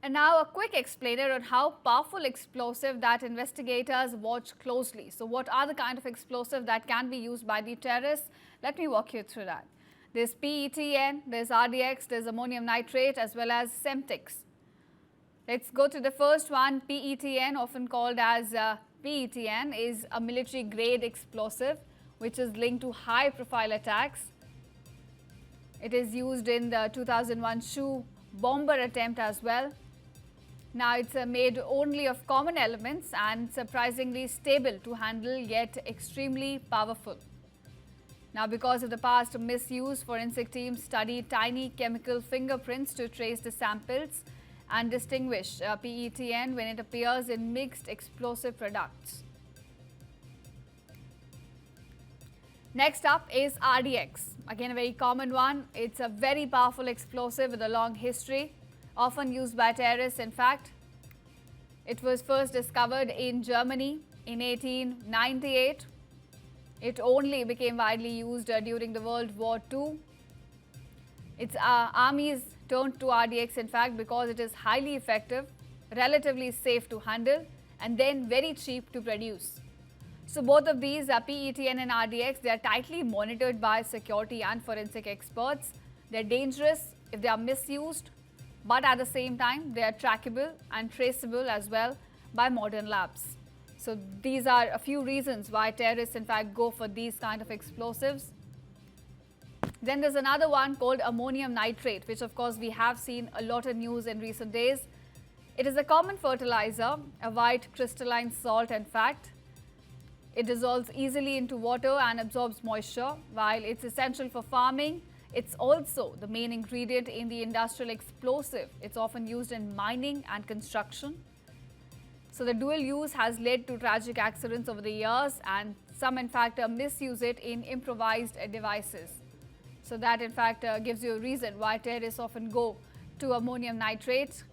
And now a quick explainer on how powerful explosive that investigators watch closely. So what are the kind of explosive that can be used by the terrorists? Let me walk you through that. There's PETN, there's RDX, there's ammonium nitrate as well as Semtex. Let's go to the first one. PETN, often called as PETN, is a military grade explosive which is linked to high profile attacks. It is used in the 2001 shoe bomber attempt as well. Now it's made only of common elements and surprisingly stable to handle, yet extremely powerful. Now because of the past misuse, forensic teams study tiny chemical fingerprints to trace the samples and distinguish PETN when it appears in mixed explosive products. Next up is RDX, again a very common one. It's a very powerful explosive with a long history, often used by terrorists. In fact, it was first discovered in Germany in 1898. It only became widely used during the World War II. Its armies turned to RDX, in fact, because it is highly effective, relatively safe to handle, and then very cheap to produce. So both of these, PETN and RDX, they are tightly monitored by security and forensic experts. They're dangerous if they are misused, but at the same time, they are trackable and traceable as well by modern labs. So these are a few reasons why terrorists, in fact, go for these kind of explosives. Then there's another one called ammonium nitrate, which of course we have seen a lot of news in recent days. It is a common fertilizer, a white crystalline salt in fact. It dissolves easily into water and absorbs moisture. While it's essential for farming, it's also the main ingredient in the industrial explosive. It's often used in mining and construction. So the dual use has led to tragic accidents over the years, and some in fact misuse it in improvised devices. So that in fact gives you a reason why terrorists often go to ammonium nitrate.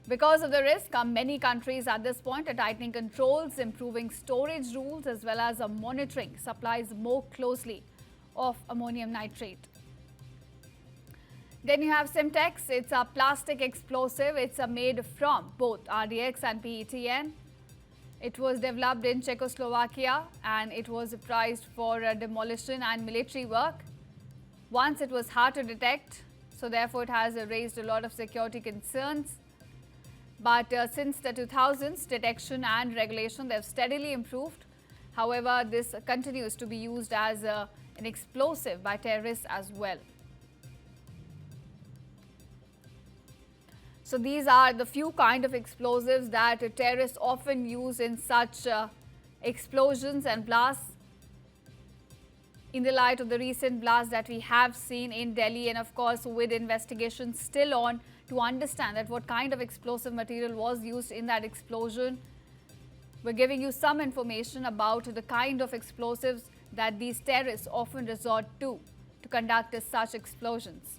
Because of the risk, many countries at this point are tightening controls, improving storage rules as well as monitoring supplies more closely of ammonium nitrate. Then you have Semtex. It's a plastic explosive. It's made from both RDX and PETN. It was developed in Czechoslovakia and it was prized for demolition and military work. Once it was hard to detect, so therefore it has raised a lot of security concerns. But since the 2000s, detection and regulation, they have steadily improved. However, this continues to be used as an explosive by terrorists as well. So these are the few kind of explosives that terrorists often use in such explosions and blasts. In the light of the recent blast that we have seen in Delhi, and of course with investigations still on to understand that what kind of explosive material was used in that explosion, we're giving you some information about the kind of explosives that these terrorists often resort to conduct such explosions.